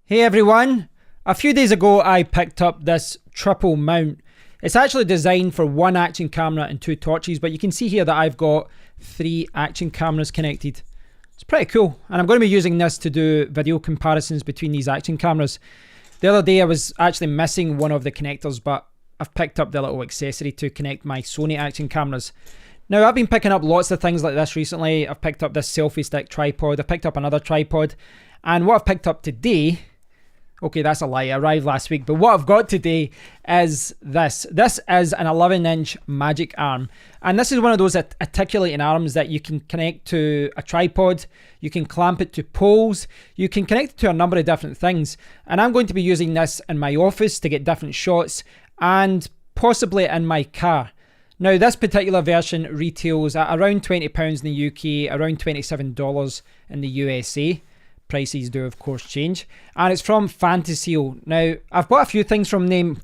Hey everyone! A few days ago I picked up this triple mount. It's actually designed for one action camera and two torches, but you can see here that I've got 3 action cameras connected. It's pretty cool, and I'm going to be using this to do video comparisons between these action cameras. The other day I was actually missing one of the connectors, but I've picked up the little accessory to connect my Sony action cameras. Now I've been picking up lots of things like this recently. I've picked up this selfie stick tripod, I picked up another tripod, and what I've picked up today, okay, that's a lie, it arrived last week, but what I've got today is this. This is an 11-inch magic arm, and this is one of those articulating arms that you can connect to a tripod, you can clamp it to poles, you can connect it to a number of different things, and I'm going to be using this in my office to get different shots, and possibly in my car. Now this particular version retails at around £20 in the UK, around $27 in the USA. Prices do of course change, and it's from Fantaseal. Now I've bought a few things from them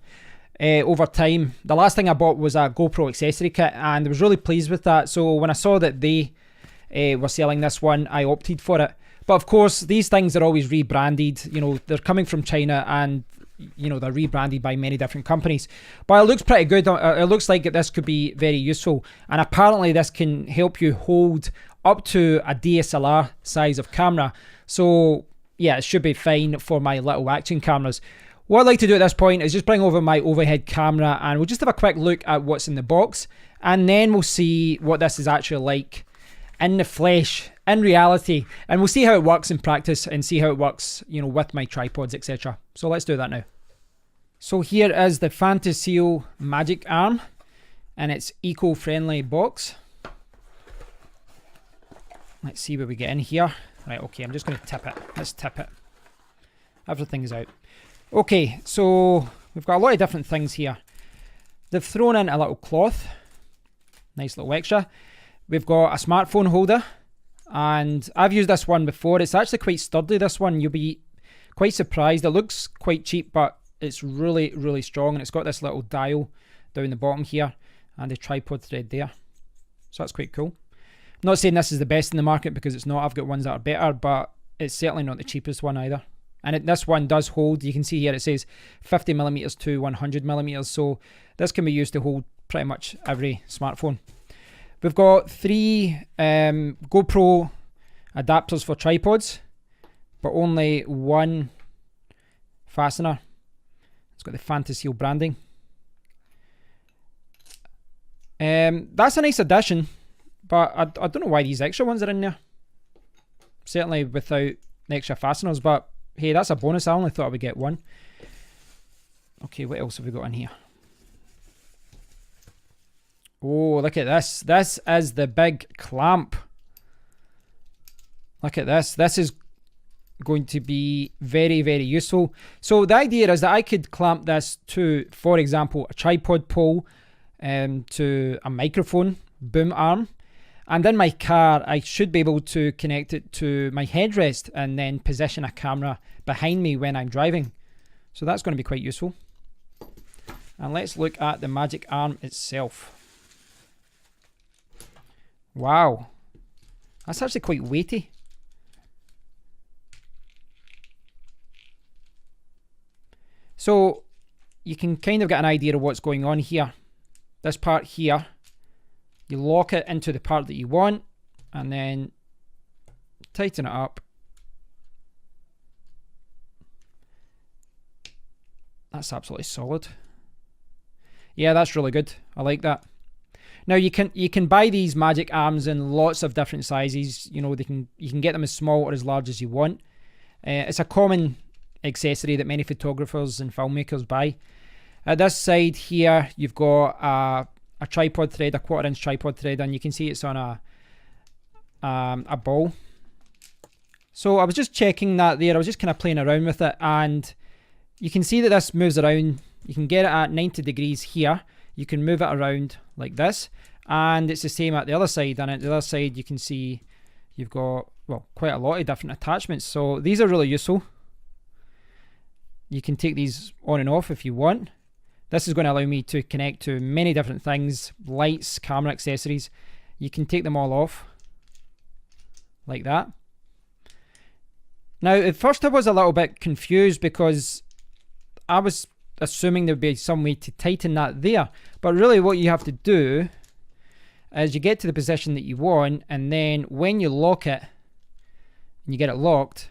over time. The last thing I bought was a GoPro accessory kit, and I was really pleased with that. So when I saw that they were selling this one, I opted for it. But of course these things are always rebranded. You know, they're coming from China, and you know, they're rebranded by many different companies, but it looks pretty good. It looks like this could be very useful, and apparently this can help you hold up to a DSLR size of camera. So yeah, it should be fine for my little action cameras. What I'd like to do at this point is just bring over my overhead camera, and we'll just have a quick look at what's in the box, and then we'll see what this is actually like in the flesh, in reality, and we'll see how it works in practice and see how it works, you know, with my tripods, etc. So let's do that now. So here is the Fantaseal magic arm in its eco-friendly box. Let's see what we get in here. Right, okay, I'm just going to tip it. Let's tip it. Everything's out. Okay, so we've got a lot of different things here. They've thrown in a little cloth. Nice little extra. We've got a smartphone holder, and I've used this one before. It's actually quite sturdy, this one. You'll be quite surprised. It looks quite cheap, but it's really, really strong, and it's got this little dial down the bottom here, and the tripod thread there. So that's quite cool. I'm not saying this is the best in the market, because it's not. I've got ones that are better, but it's certainly not the cheapest one either. And this one does hold. You can see here it says 50mm to 100mm, so this can be used to hold pretty much every smartphone. We've got 3 GoPro adapters for tripods, but only one fastener. It's got the Fantaseal branding. That's a nice addition, but I don't know why these extra ones are in there. Certainly without the extra fasteners, but hey, that's a bonus. I only thought I would get one. Okay, what else have we got in here? Oh, look at this. This is the big clamp. Look at this. This is going to be very, very useful. So the idea is that I could clamp this to, for example, a tripod pole, to a microphone boom arm, and in my car I should be able to connect it to my headrest and then position a camera behind me when I'm driving. So that's going to be quite useful. And let's look at the magic arm itself. Wow, that's actually quite weighty. So you can kind of get an idea of what's going on here. This part here, you lock it into the part that you want, and then tighten it up. That's absolutely solid. Yeah, that's really good. I like that. Now you can buy these magic arms in lots of different sizes. You know, you can get them as small or as large as you want. It's a common accessory that many photographers and filmmakers buy. At this side here, you've got a tripod thread, a 1/4-inch tripod thread, and you can see it's on a ball. So I was just checking that there. I was just kind of playing around with it, and you can see that this moves around. You can get it at 90 degrees here. You can move it around like this, and it's the same at the other side. And at the other side, you can see you've got, well, quite a lot of different attachments. So these are really useful. You can take these on and off if you want. This is going to allow me to connect to many different things, lights, camera accessories. You can take them all off like that. Now, at first I was a little bit confused because I was assuming there'd be some way to tighten that there. But really what you have to do is you get to the position that you want, and then when you lock it and you get it locked,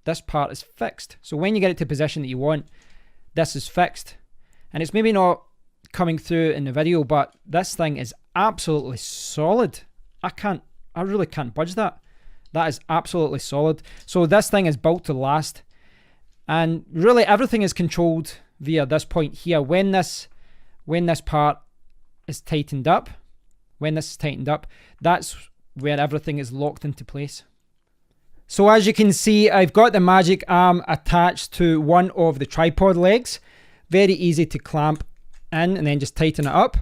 this part is fixed. So when you get it to the position that you want, this is fixed. And it's maybe not coming through in the video, but this thing is absolutely solid. I really can't budge that. That is absolutely solid. So this thing is built to last. And really everything is controlled via this point here. When this part is tightened up, that's where everything is locked into place. So as you can see, I've got the magic arm attached to one of the tripod legs. Very easy to clamp in and then just tighten it up.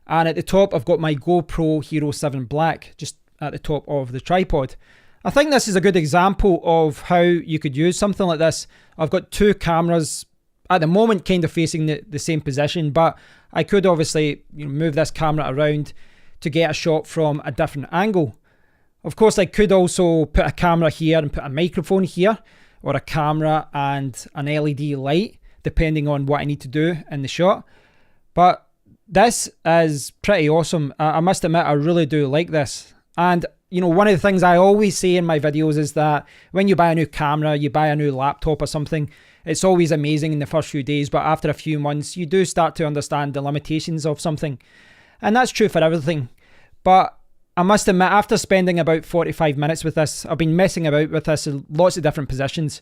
And at the top, I've got my GoPro Hero 7 Black just at the top of the tripod. I think this is a good example of how you could use something like this. I've got two cameras at the moment kind of facing the same position, but I could obviously move this camera around to get a shot from a different angle. Of course, I could also put a camera here and put a microphone here, or a camera and an LED light, depending on what I need to do in the shot. But this is pretty awesome. I must admit, I really do like this. And one of the things I always say in my videos is that when you buy a new camera, you buy a new laptop or something, it's always amazing in the first few days, but after a few months, you do start to understand the limitations of something. And that's true for everything. But I must admit, after spending about 45 minutes with this, I've been messing about with this in lots of different positions.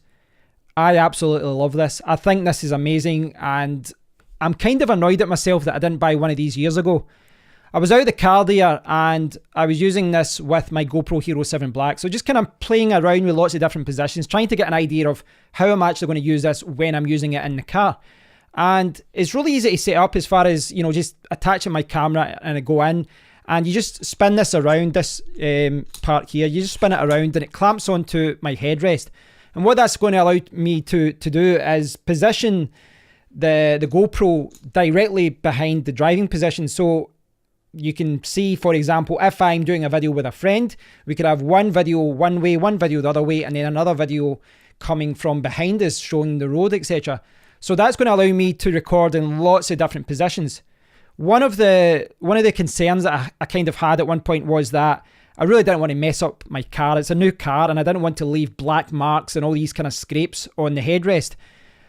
I absolutely love this. I think this is amazing, and I'm kind of annoyed at myself that I didn't buy one of these years ago. I was out of the car there and I was using this with my GoPro Hero 7 Black. So just kind of playing around with lots of different positions, trying to get an idea of how I'm actually going to use this when I'm using it in the car. And it's really easy to set up as far as, just attaching my camera and I go in and you just spin this around, this part here. You just spin it around and it clamps onto my headrest. And what that's going to allow me to do is position the GoPro directly behind the driving position. So you can see, for example, if I'm doing a video with a friend, we could have one video one way, one video the other way, and then another video coming from behind us showing the road, etc. So that's going to allow me to record in lots of different positions. One of the concerns that I kind of had at one point was that I really didn't want to mess up my car. It's a new car and I didn't want to leave black marks and all these kind of scrapes on the headrest.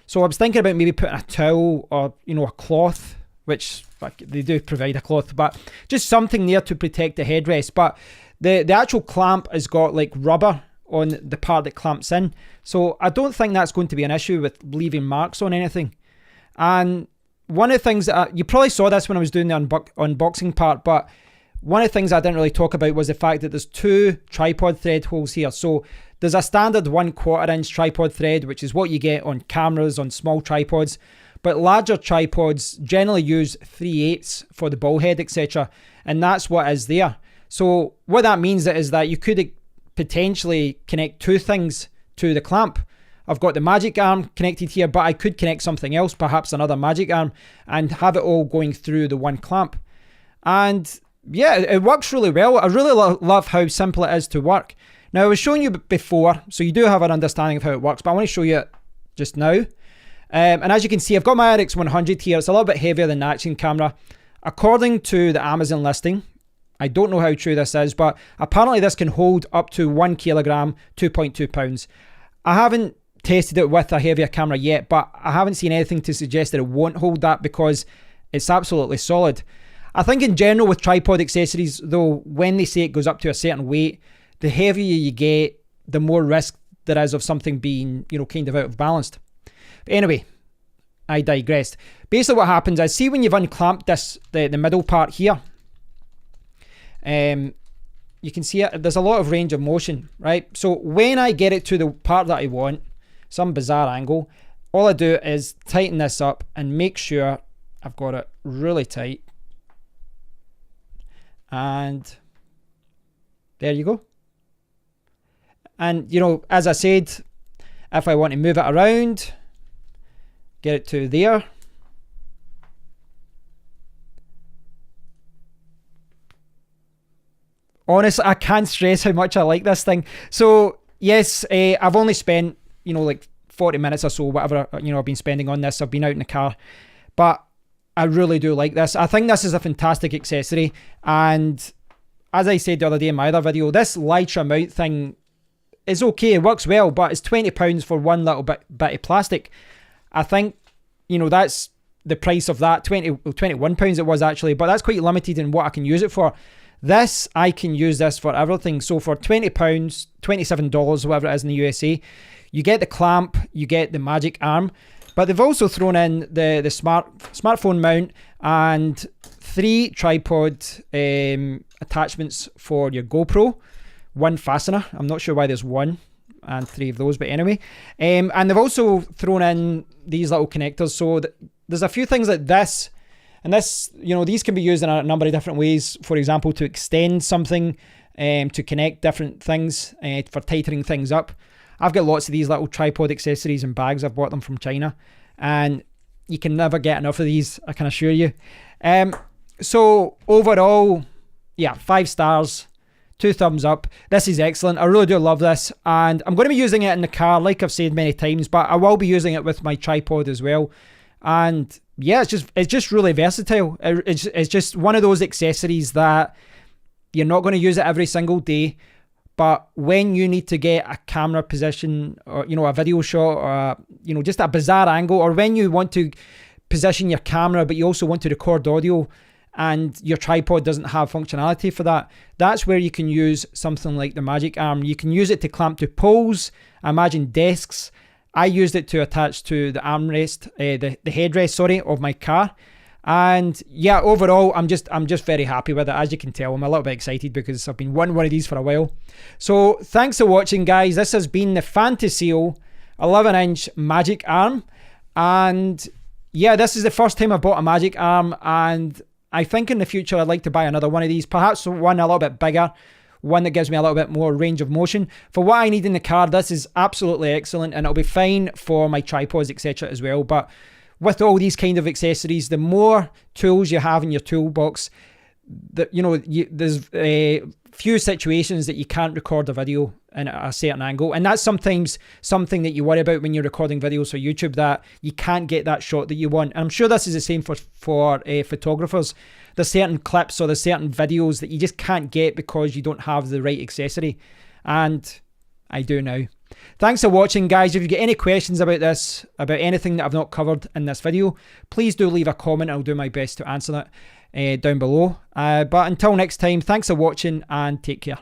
So I was thinking about maybe putting a towel or, a cloth, which they do provide a cloth, but just something there to protect the headrest. But the actual clamp has got like rubber on the part that clamps in. So I don't think that's going to be an issue with leaving marks on anything. And one of the things that you probably saw this when I was doing the unboxing part, but one of the things I didn't really talk about was the fact that there's two tripod thread holes here. So there's a standard 1/4 inch tripod thread, which is what you get on cameras, on small tripods. But larger tripods generally use 3/8 for the ball head, etc. And that's what is there. So what that means is that you could potentially connect two things to the clamp. I've got the magic arm connected here, but I could connect something else, perhaps another magic arm, and have it all going through the one clamp. And yeah, it works really well. I really love how simple it is to work. Now, I was showing you before, so you do have an understanding of how it works, but I want to show you it just now. And as you can see, I've got my RX100 here. It's a little bit heavier than the action camera. According to the Amazon listing, I don't know how true this is, but apparently this can hold up to 1 kilogram, 2.2 pounds. I haven't tested it with a heavier camera yet, but I haven't seen anything to suggest that it won't hold that because it's absolutely solid. I think in general with tripod accessories, though, when they say it goes up to a certain weight, the heavier you get, the more risk there is of something being, kind of out of balance. But anyway, I digressed. Basically what happens is, see when you've unclamped this, the middle part here, you can see it, there's a lot of range of motion, right? So when I get it to the part that I want, some bizarre angle, all I do is tighten this up and make sure I've got it really tight. And there you go. And as I said, if I want to move it around, get it to there, honestly, I can't stress how much I like this thing. So yes, I've only spent you know, like 40 minutes or so, whatever, you know, I've been spending on this. I've been out in the car, but I really do like this. I think this is a fantastic accessory. And as I said the other day in my other video, this Lytra mount thing is okay. It works well, but it's £20 for one little bit of plastic. I think, you know, that's the price of that. £21 it was actually, but that's quite limited in what I can use it for. This, I can use this for everything. So for £20, $27, whatever it is in the USA, you get the clamp, you get the magic arm, but they've also thrown in the smartphone mount and 3 tripod attachments for your GoPro, 1 fastener. I'm not sure why there's 1 and 3 of those, but anyway. And they've also thrown in these little connectors. So there's a few things like this. And this, you know, these can be used in a number of different ways. For example, to extend something, to connect different things, for tightening things up. I've got lots of these little tripod accessories and bags. I've bought them from China. And you can never get enough of these, I can assure you. So overall, yeah, 5 stars, 2 thumbs up. This is excellent. I really do love this. And I'm going to be using it in the car, like I've said many times, but I will be using it with my tripod as well. And yeah, it's just really versatile. It's just one of those accessories that you're not going to use it every single day, but when you need to get a camera position, or, you know, a video shot, or, you know, just a bizarre angle, or when you want to position your camera but you also want to record audio and your tripod doesn't have functionality for that, that's where you can use something like the magic arm. You can use it to clamp to poles, imagine desks. I used it to attach to the armrest, the headrest, sorry, of my car. And yeah, overall, I'm just very happy with it. As you can tell, I'm a little bit excited because I've been wanting one of these for a while. So thanks for watching, guys. This has been the Fantaseal 11-inch magic arm. And yeah, this is the first time I bought a magic arm. And I think in the future, I'd like to buy another one of these. Perhaps one a little bit bigger. One that gives me a little bit more range of motion. For what I need in the car, this is absolutely excellent, and it'll be fine for my tripods, etc. as well. But with all these kind of accessories, the more tools you have in your toolbox, there's few situations that you can't record a video in a certain angle, and that's sometimes something that you worry about when you're recording videos for YouTube, that you can't get that shot that you want. And I'm sure this is the same for photographers. There's certain clips or there's certain videos that you just can't get because you don't have the right accessory, and I do now. Thanks for watching, guys. If you get any questions about this, about anything that I've not covered in this video, please do leave a comment. I'll do my best to answer that down below. But until next time, thanks for watching and take care.